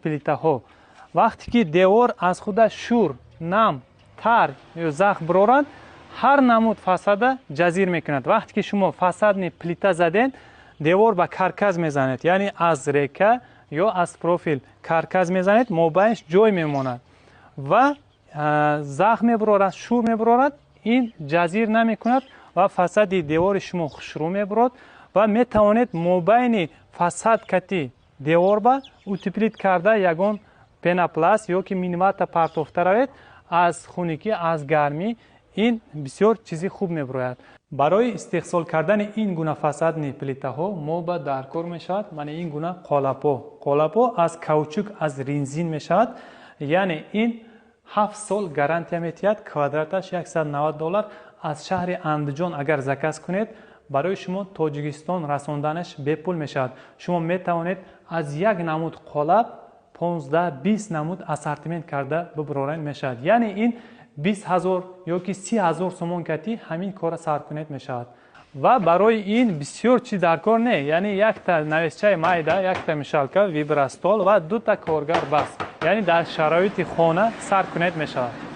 плитаҳо вақте ки девор аз худаш шур, нам, тар ё захм бирорад, ҳар намуд фасада ҷазир мекунад. Вақте ки шумо фасадни плита заден, девор ба каркас мезанед, яъне аз река ё аз профил каркас мезанед, мобайнш ҷой мемонад ва захм мебирорад, шур мебирорад, ин ҷазир намекунад ва фасади девори шумо хушрӯ мебирад ва метавонед мобайни фасад кати девор ба утеплит карда ягон пенопласт ё ки минвата партофта равед аз хунукӣ, аз гармӣ. ин бисёр чизи хуб мебирояд. барои истеҳсол кардани ин гуна фасадни плитаҳо мо ба даркор мешавад мана ин гуна қолапо аз каучук, аз ринзин мешавад, яъне ин 7 сол гарантия метиҳад. квадраташ $190 аз шаҳри Андиҷон агар заказ кунед, барои шумо Тоҷикистон расонданаш бепул мешавад. шумо метавонед аз як намуд қолап 15-20 намуд ассортимент карда бибироред мешавад, яъне ин 20,000 ё ки 30,000 сомон кати ҳамин кора саркунед мешавад. ва барои ин бисёр чиз даркор не, яъне якта навесчаи майда, якта мешалка, вибрастол ва дута коргар бас, яъне дар шароити хона саркунед мешавад.